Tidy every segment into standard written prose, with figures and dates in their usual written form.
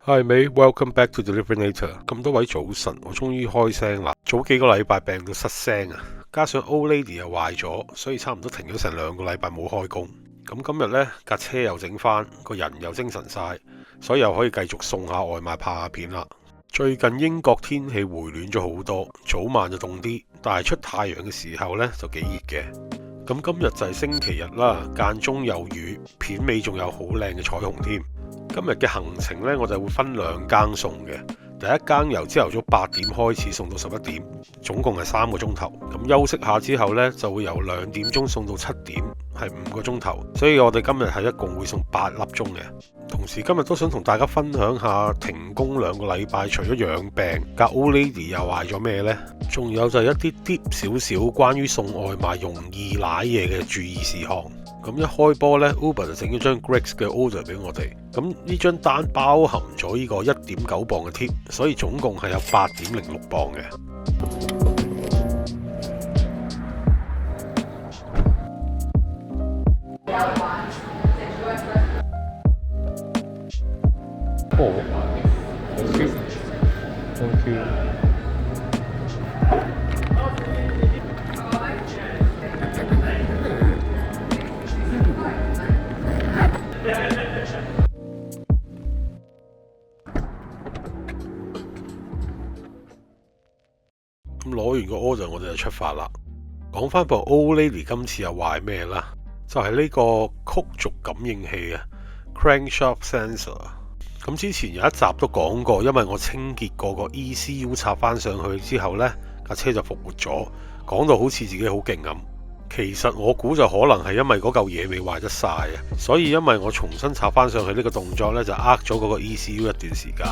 Hi mate, welcome back to Delivinator。咁多位早晨，我終於開聲啦。早幾個禮拜病到失聲啊，加上 Old Lady 又壞咗，所以差唔多停咗成2個禮拜冇開工。咁今日呢架車又整返，個人又精神晒，所以又可以繼續送下外賣拍下片啦。最近英國天氣回暖咗好多，早晚就凍啲，但係出太陽嘅時候呢就幾熱嘅。咁今日就係星期日啦，間中有雨，片尾仲有好靚嘅彩虹添。今日嘅行程呢，我就會分2更送嘅。第一更由朝頭早8點開始送到11點，總共係3個鐘頭。咁休息下之後呢，就會由2點鐘送到7點，係5個鐘頭。所以我哋今日係一共會送8粒鐘嘅。同時今日都想同大家分享下停工2個禮拜，除咗養病，架 Old Lady 又壞咗咩呢？仲有就係一啲啲少少關於送外賣容易瀨嘢嘅注意事項。咁一開波呢 Uber 就整咗張 Grex 嘅 order 俾我哋。咁呢張單包含咗呢個1.9磅嘅 tip， 所以總共係有8.06磅嘅。Thank you。咁攞完個 order 我哋就出發啦。講翻部 Old Lady 今次又壞咩啦？就係呢個曲軸感應器啊 ，Crankshaft Sensor。咁之前有一集都講過，因為我清潔過個 ECU 插翻上去之後呢，架車就復活咗，講到好似自己好勁咁。其實我估就可能係因為嗰嚿嘢未壞得晒啊，所以因為我重新插翻上去呢個動作呢，就呃咗嗰個 ECU 一段時間。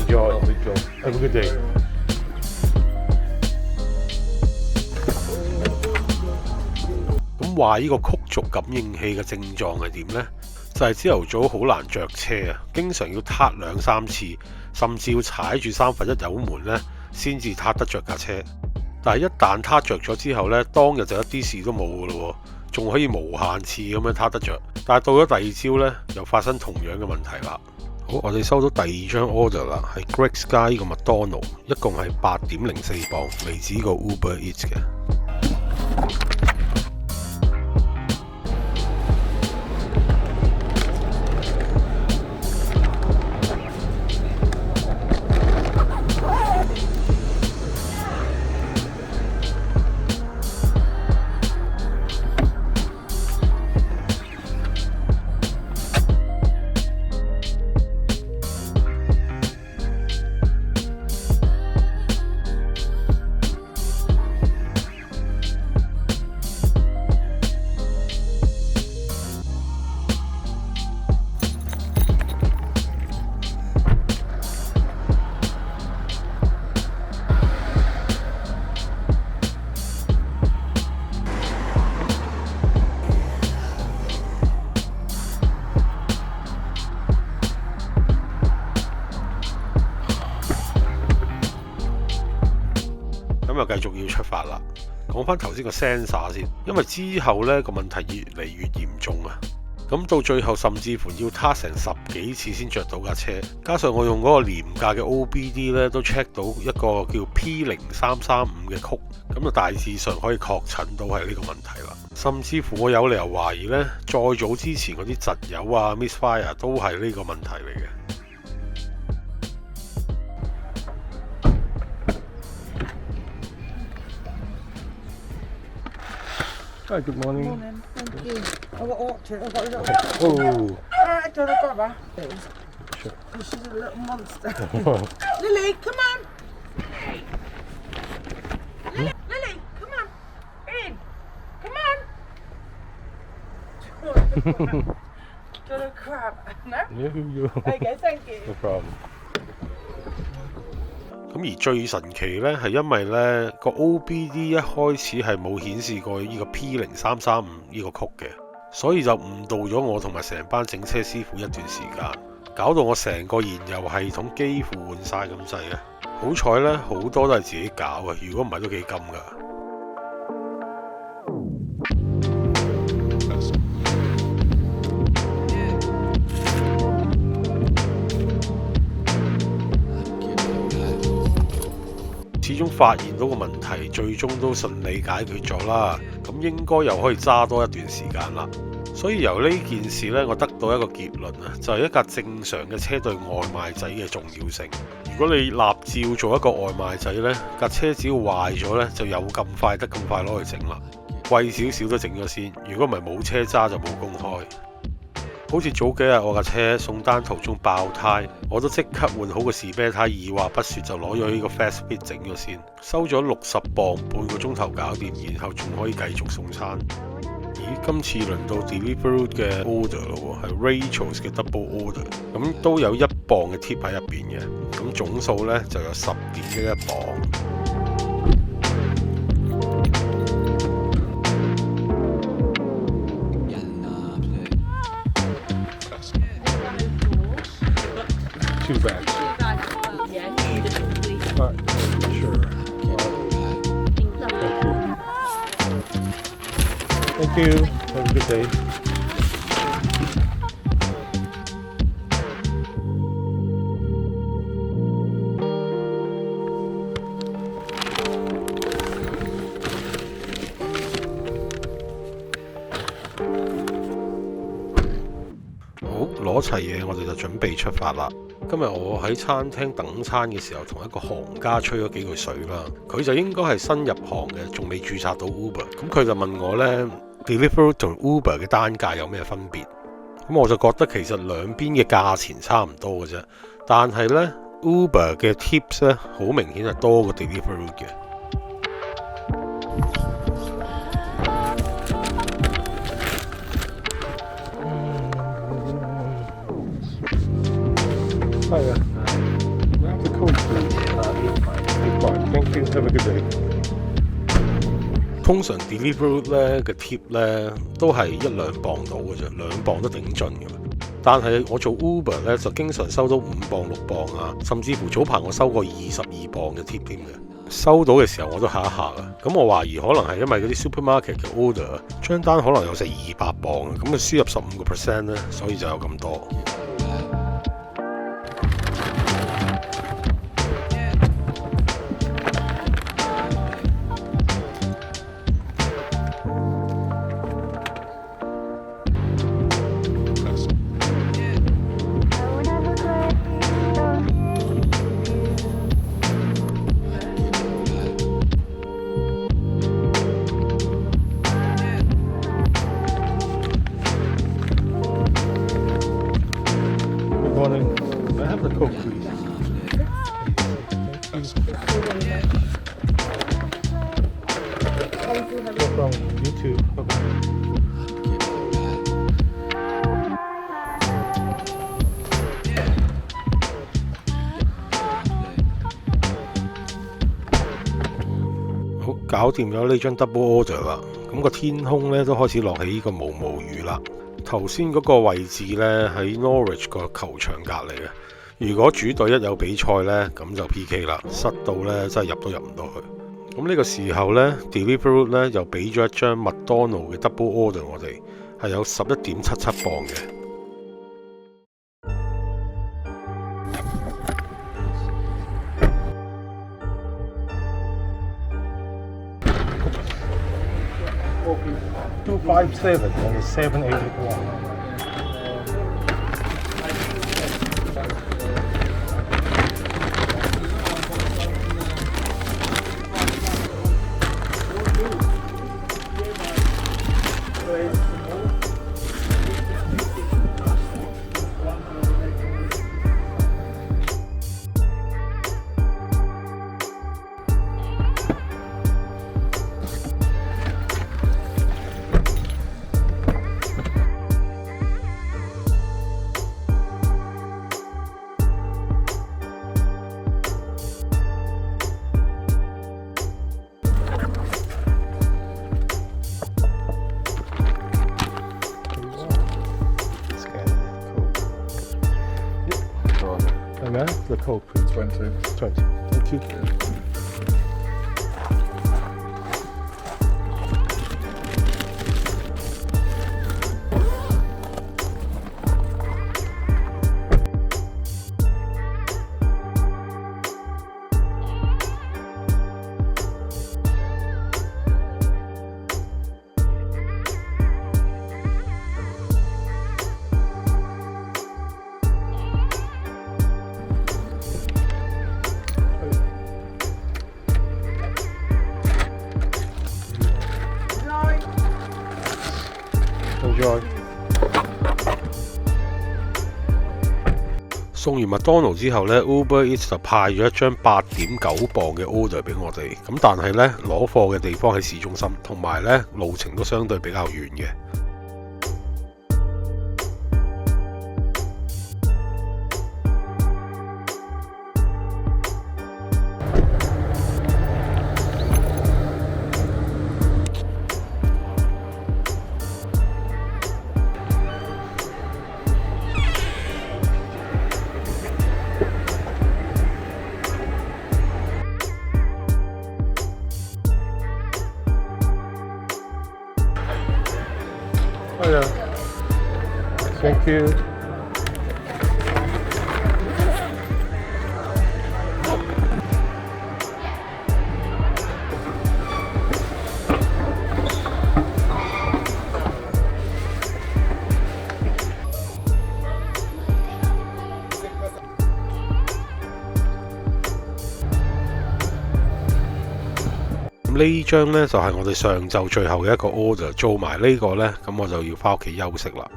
Enjoy. Have a good day. 咁話呢個曲軸感應器嘅症狀係點呢？就係朝頭早好難着車啊，經常要撻2-3次，甚至要踩住1/3油門呢先至撻得着架車。但係一旦撻着咗之後呢，當日就一啲事都冇噶咯，仲可以無限次咁樣撻得着。但係到咗第二朝呢，又發生同樣嘅問題啦。好，我哋收到第2張 order 啦，係 Grex 加呢個麥當勞，一共係8.04磅，嚟自個 Uber Eats 嘅。咁又繼續要出發啦。講翻頭先個 sensor 先，因為之後呢個問題越嚟越嚴重啊。咁到最後甚至乎要撻成10幾次先着到架車，加上我用嗰個廉價嘅 OBD 呢，都 check 到一個叫 P0335 嘅曲，咁就大致上可以確診到係呢個問題啦。甚至乎我有理由懷疑呢，再早之前嗰啲窒油啊 misfire 都係呢個問題嚟嘅。Hi, good morning. Morning, thank you. I've got Orchard, I've got a little... Oh, Alright, do you want to grab her? sure. She's a little monster. Lily, come on! Lily, come on! In! Come on! Do you want to grab? No? Yeah, here you go. Okay, thank you. No problem. 咁而最神奇呢，係因為呢個 OBD 一開始係冇顯示過呢個 P0335呢個曲嘅，所以就誤導咗我同埋成班整車師傅一段時間，搞到我成個燃油系統幾乎換晒咁滯啊！好彩呢，好多都係自己搞嘅，如果唔係都幾金㗎。始終發現到個問題，最終都順利解決咗啦。咁應該又可以揸多一段時間啦。所以由呢件事呢，我得到一個結論啊，就係一架正常嘅車對外賣仔嘅重要性。如果你立照做一個外賣仔呢，架車只要壞咗呢，就有咁快得咁快攞去整啦。貴少少都整咗先，如果唔係冇車揸就冇工開。好似早幾日我架車送單途中爆胎，我都即刻換好個士啤胎，二話不說就攞咗呢個 Fastbit 整咗先，收咗60磅，半個鐘頭搞掂，然後仲可以繼續送餐。咦，今次輪到 Deliveroo 嘅 order 咯，係 Rachel's 嘅 double order， 咁都有1磅嘅 tip 喺入邊嘅，咁總數呢就有10.11磅。Two bags. Yeah, please. Sure. Thank you. Have a good day. 好，攞齊嘢，我哋就準備出發啦。今日我喺餐廳等餐嘅時候，同一個行家吹咗幾句水啦。佢就應該係新入行嘅，仲未註冊到 Uber。咁佢就問我呢 Deliveroo 同 Uber 嘅單價有咩分別？咁我就覺得其實兩邊嘅價錢差唔多嘅啫。但係呢 Uber 嘅 tips 呢，好明顯係多過 Deliveroo 嘅。係啊 ，the code please。Thank you. Have a good day。通常 Deliveroo 咧嘅 tip 咧都係1-2磅到嘅啫，2磅都頂盡嘅。但係我做 Uber 咧就經常收到5磅、6磅啊，甚至乎早排我收過22磅嘅 tip 添嘅。收到嘅時候我都嚇一嚇啊！咁我懷疑可能係因為嗰啲 supermarket 嘅 order 張單可能有成200磅啊，咁啊輸入15% 咧，所以就有咁多。I have the Coke, please. No problem. You too. Bye-bye. 好，搞掂咗呢張 double order 啦。咁個天空咧都開始落起呢個毛毛雨啦。頭先嗰個位置呢，喺 Norwich 個球場隔離嘅。如果主隊一有比賽呢，咁就 PK 啦，塞到呢真係入都入唔到去。咁呢個時候呢 Deliveroo 呢又俾咗一張麥當勞嘅 double order 我哋，係有11.77磅嘅。257 and 781。the Coke, please? 20. 20. Thank you. Enjoy. 送完麥當勞之後呢 Uber Eats 就派咗一張8.9磅嘅 order 俾我哋，咁但係呢，攞貨嘅地方喺市中心，同埋呢路程都相對比較遠嘅。Hello. Thank you. 呢張呢就係我哋上晝最後嘅一個 order， 做埋呢個呢，咁我就要返屋企休息啦。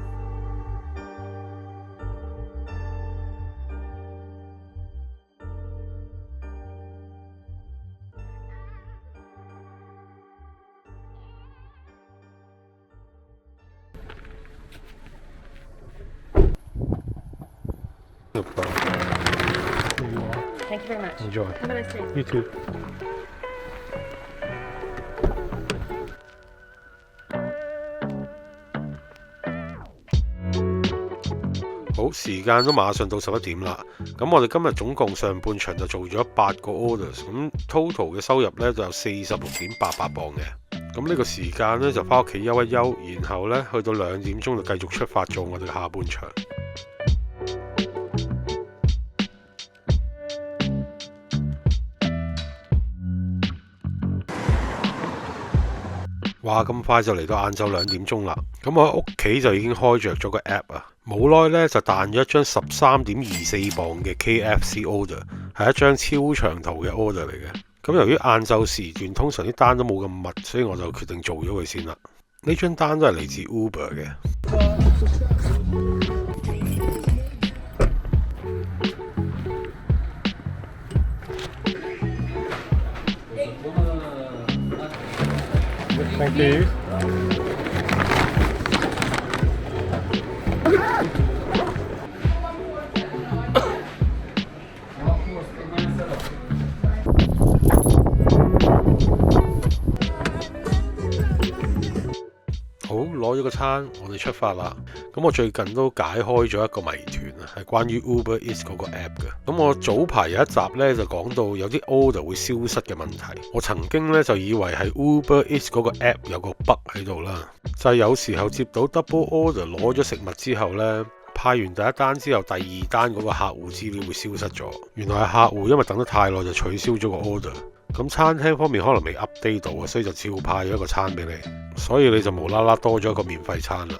Thank you very much. Enjoy. Have a nice day. You too. 好，時間都馬上到11點啦。咁我哋今日總共上半場就做咗8個 orders， 咁 total 嘅收入呢就有46.88磅嘅。咁呢個時間呢就返屋企休一休，然後呢去到2點鐘就繼續出發做我哋嘅下半場。哇！咁快就嚟到晏晝2點鐘啦。咁我喺屋企就已經開着咗個 app 啊，冇耐呢就彈咗一張13.24磅嘅 KFC order， 係一張超長途嘅 order 嚟嘅。咁由於晏晝時段通常啲單都冇咁密，所以我就決定做咗佢先啦。呢張單都係嚟自 Uber 嘅。Thank you. 好，攞咗個餐，我哋出發啦。咁我最近都解開咗一個謎團啊，係關於 Uber Eats 嗰個 app 嘅。咁我早排有一集呢，就講到有啲 order 會消失嘅問題。我曾經呢，就以為係 Uber Eats 嗰個 app 有個 bug 喺度啦，就係有時候接到 double order 攞咗食物之後呢，派完第一單之後，第二單嗰個客戶資料會消失咗。原來係客戶因為等得太耐就取消咗個 order。咁餐廳方面可能未 update 到啊，所以就照派咗一個餐俾你，所以你就無啦啦多咗一個免費餐啦。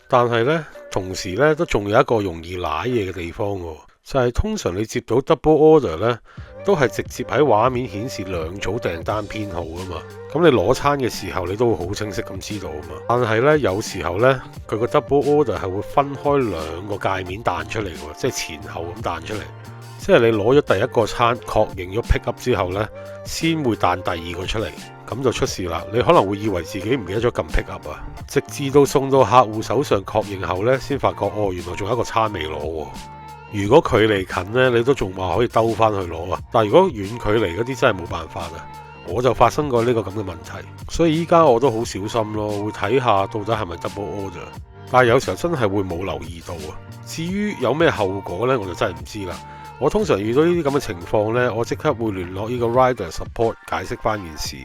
但係呢，同時呢都仲有一個容易瀨嘢嘅地方喎，就係通常你接到 double order 呢，都係直接喺畫面顯示2組訂單編號㗎嘛。咁你攞餐嘅時候，你都會好清晰咁知道啊嘛。但係呢，有時候呢，佢個 double order 係會分開2個界面彈出嚟喎，即係前後咁彈出嚟。即係你攞咗第一個餐確認咗 pick up 之後呢，先會彈第二個出嚟，咁就出事啦。你可能會以為自己唔記得咗撳 pick up 啊，直至到送到客戶手上確認後呢，先發覺哦，原來仲有一個餐未攞喎。如果距離近呢，你都仲話可以兜翻去攞啊。但係如果遠距離嗰啲真係冇辦法啊。我就發生過呢個咁嘅問題，所以依家我都好小心咯，會睇下到底係咪 double order。但係有時候真係會冇留意到啊。至於有咩後果呢，我就真係唔知啦。我通常遇到呢啲咁嘅情況呢，我即刻會聯絡呢個 rider support 解釋翻件事。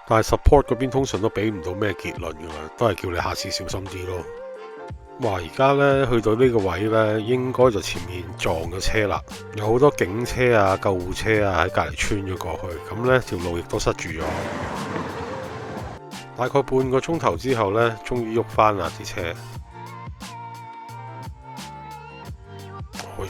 但係 support 嗰邊通常都俾唔到咩結論㗎啦，都係叫你下次小心啲咯。哇！而家呢，去到呢個位呢，應該就前面撞咗車啦，有好多警車啊、救護車啊喺隔離穿咗過去，咁呢條路亦都塞住咗。大概半個鐘頭之後呢，終於喐翻啦啲車。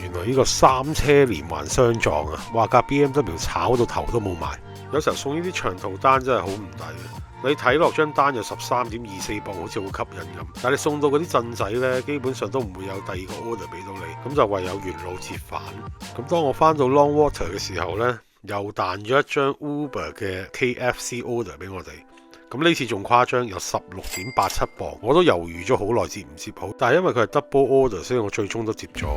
原來呢個三車連環相撞啊！話架 BMW 炒到頭都冇埋。有時候送呢啲長途單真係好唔抵嘅。你睇落張單有13.24磅，好似好吸引咁，但係你送到嗰啲鎮仔呢，基本上都唔會有第二個 order 俾到你，咁就唯有原路折返。咁當我翻到 Longwater 嘅時候呢，又彈咗一張 Uber 嘅 KFC order 俾我哋。咁呢次仲誇張，有16.87磅，我都猶豫咗好耐接唔接好，但係因為佢係 double order，所以我最終都接咗。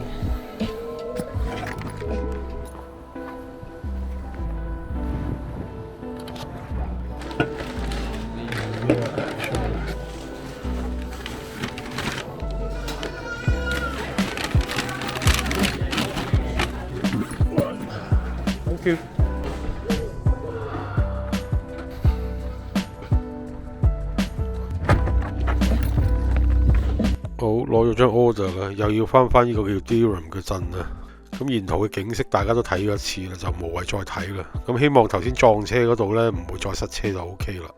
好，攞咗張 order 啦，又要翻呢個叫 Durham 嘅鎮啦。咁沿途嘅景色大家都睇咗一次啦，就無謂再睇啦。咁希望頭先撞車嗰度呢，唔會再塞車就 OK 啦。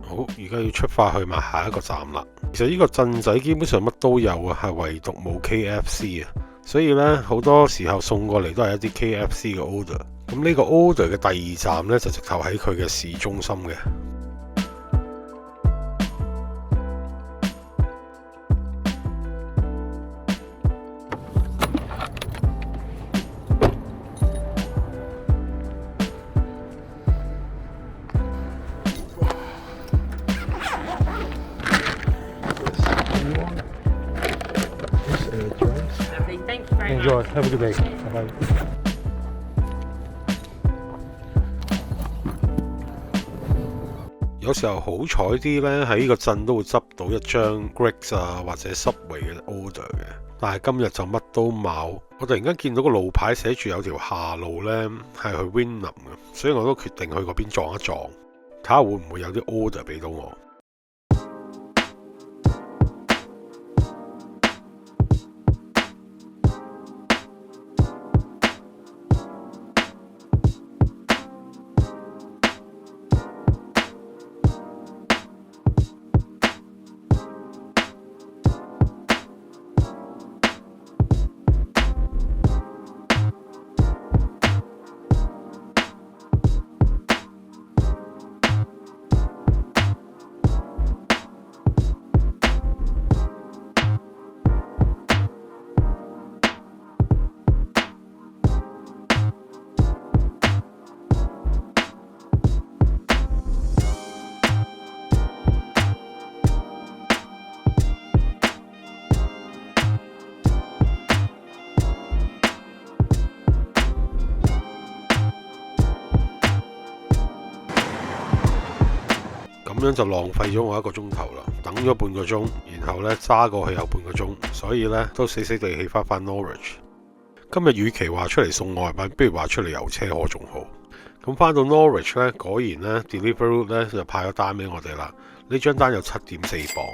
好，而家要出發去埋下一個站啦。其實呢個鎮仔基本上乜都有啊，係唯獨冇 KFC 啊。所以呢，好多時候送過嚟都係一啲 KFC 嘅 order。咁呢個 order 嘅第二站呢，就直頭喺佢嘅市中心嘅。Enjoy, have a good day. Bye. 有時候好彩啲呢，喺呢個鎮都會執到一張 Greggs 啊或者 Subway 嘅 order 嘅，但係今日就乜都冇。我突然間見到個路牌寫住有條下路呢係去 Wynnum 嘅，所以我都決定去嗰邊撞一撞，睇下會唔會有啲 order 俾到我。咁樣就浪費咗我1個鐘頭啦，等咗半個鐘，然後呢揸過去又半個鐘，所以呢都死死地氣翻 Norwich。今日與其話出嚟送外賣，不如話出嚟遊車河仲好。咁翻到 Norwich 呢，果然呢 Deliveroo 呢就派咗單俾我哋啦。呢張單有7.4磅。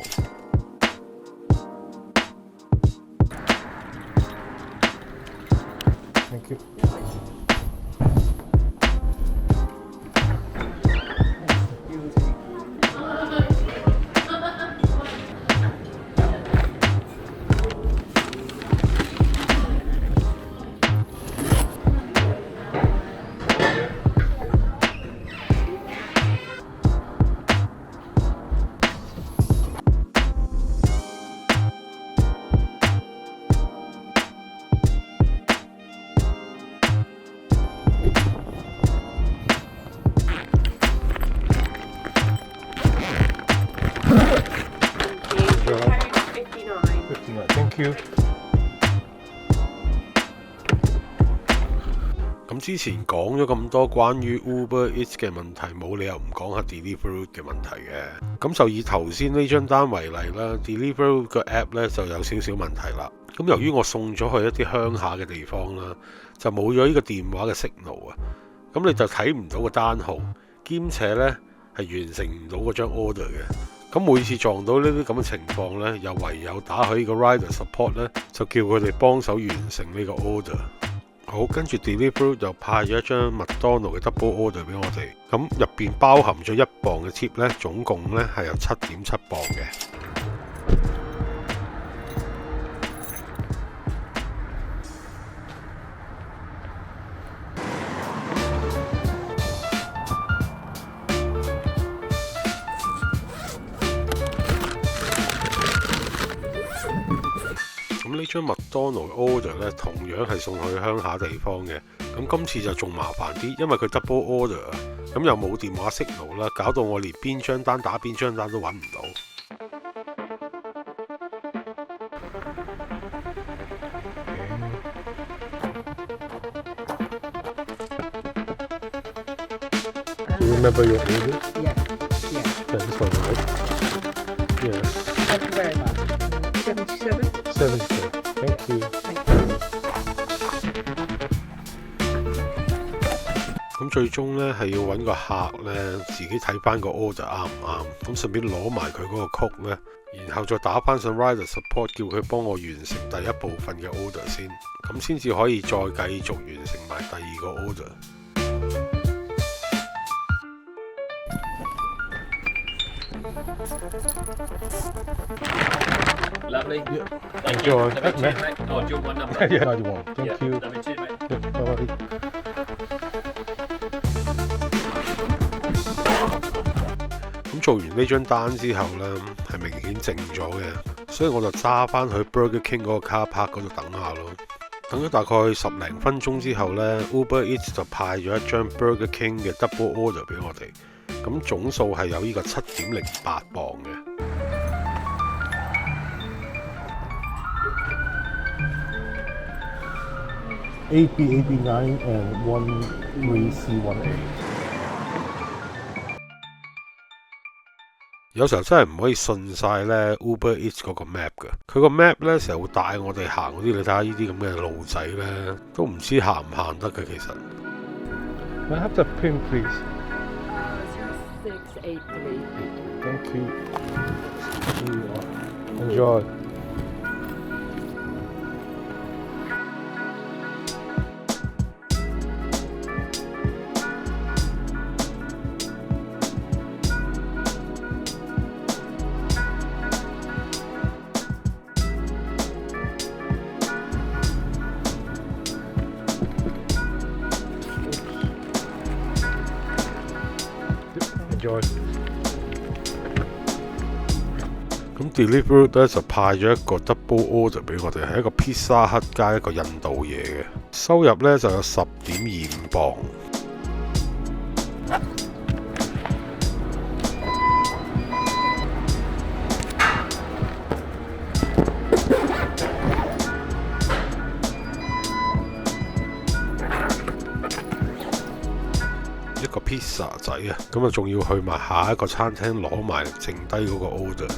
Thank you. you。咁之前講咗咁多關於 Uber Eats 嘅問題，冇理由唔講下 Deliveroo 嘅問題嘅。咁就以頭先呢張單為例啦 ，Deliveroo 個 app 呢就有少少問題啦。咁由於我送咗去一啲鄉下嘅地方啦，就冇咗呢個電話嘅 signal 啊，咁你就睇唔到個單號，兼且呢係完成唔到嗰張 order 嘅。咁每次撞到呢啲咁嘅情況呢，又唯有打去呢個 Rider Support 呢，就叫佢哋幫手完成呢個 order。好，跟住 Deliveroo 就派咗一張麥當勞嘅 double order 俾我哋，咁入邊包含咗1磅嘅 tip 呢，總共呢係有7.7磅嘅。咁呢張麥當勞 order 咧，同樣係送去鄉下地方嘅。咁今次就仲麻煩啲，因為佢 double order 啊，咁又冇電話 signal啦，搞到我連邊張單打邊張單都揾唔到。Do you remember your order? Yeah. Yeah, this one, right? Yeah. Thank you very much. 77. 70. Thank you. 咁最終呢係要揾個客呢，自己睇翻個 order 啱唔啱，咁順便攞埋佢嗰個 code 呢，然後再打翻上 Rider Support 叫佢幫我完成第一部分嘅 order 先，咁先至可以再繼續完成埋第二個 order。Lovely. Yeah. Thank Enjoy. you. Let me Mate. check, mate. Oh, do you want one number? Yeah, 91. Thank Yeah, you. Let me check, mate. Yeah, bye-bye. 咁做完呢張單之後呢，係明顯靜咗嘅，所以我就揸翻去 Burger King 嗰個 car park 嗰度等下咯。等咗大概10零分鐘之後呢， Uber Eats 就派咗一張 Burger King 嘅 double order 俾我哋，咁總數係有呢個7.08磅嘅。8B89 and 13C18. 有時候真係唔可以信晒呢 Uber Eats 嗰個 map 嘅，佢個 map 呢成日會帶我哋行嗰啲，你睇下呢啲咁嘅路仔呢，都唔知行唔行得嘅其實。Can I have the pin, please? 0683. Thank you. Here you are. Enjoy. Enjoy. 咁 Deliveroo 咧就派咗一個 double order 俾我哋，係一個 Pizza Hut 加一個印度嘢嘅，收入呢就有10.25磅。一個 pizza 仔啊，咁啊仲要去埋下一個餐廳攞埋剩低嗰個 order。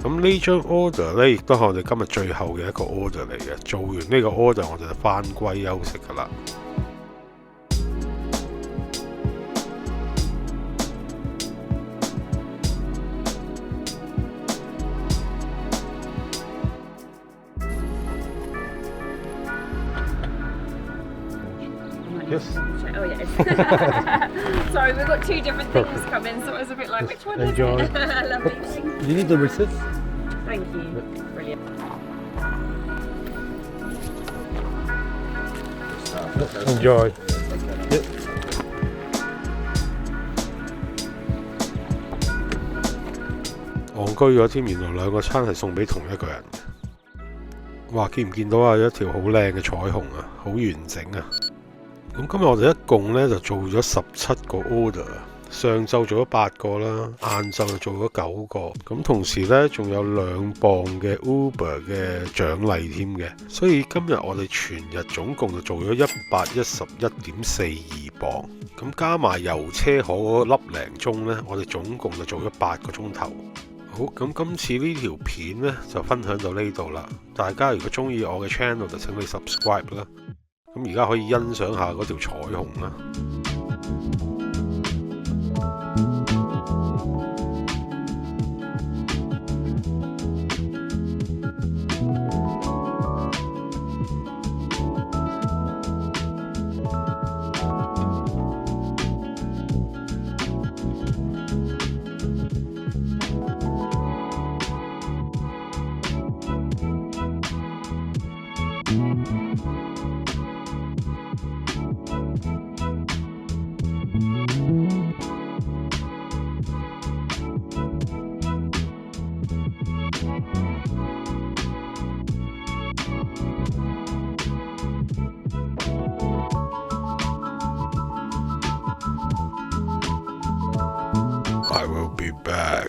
咁呢張 order 呢，亦都係我哋今日最後嘅一個 order 嚟嘅。做完呢個 order，我哋就返歸休息㗎啦。Yes. Oh, yes. Sorry, we've got two different things coming, so I was a bit like, which one is Enjoy. it? Lovely. Thank You need the receipt? you. Brilliant. Enjoy. Yep. 戇居咗添，原來兩個餐係送俾同一個人嘅。哇！見唔見到啊？有一條好靚嘅彩虹啊，好完整啊！咁今日我哋一共呢就做咗17個 order。上晝做咗8個啦，晏晝就做咗9個，咁同時呢，仲有2磅嘅 Uber 嘅獎勵添嘅，所以今日我哋全日總共就做咗111.42磅，咁加埋油車河嗰粒零鐘呢，我哋總共就做咗8個鐘頭。好，咁今次呢條片呢，就分享到呢度啦，大家如果中意我嘅 channel 就請你 subscribe 啦，咁而家可以欣賞下嗰條彩虹啦。I will be back.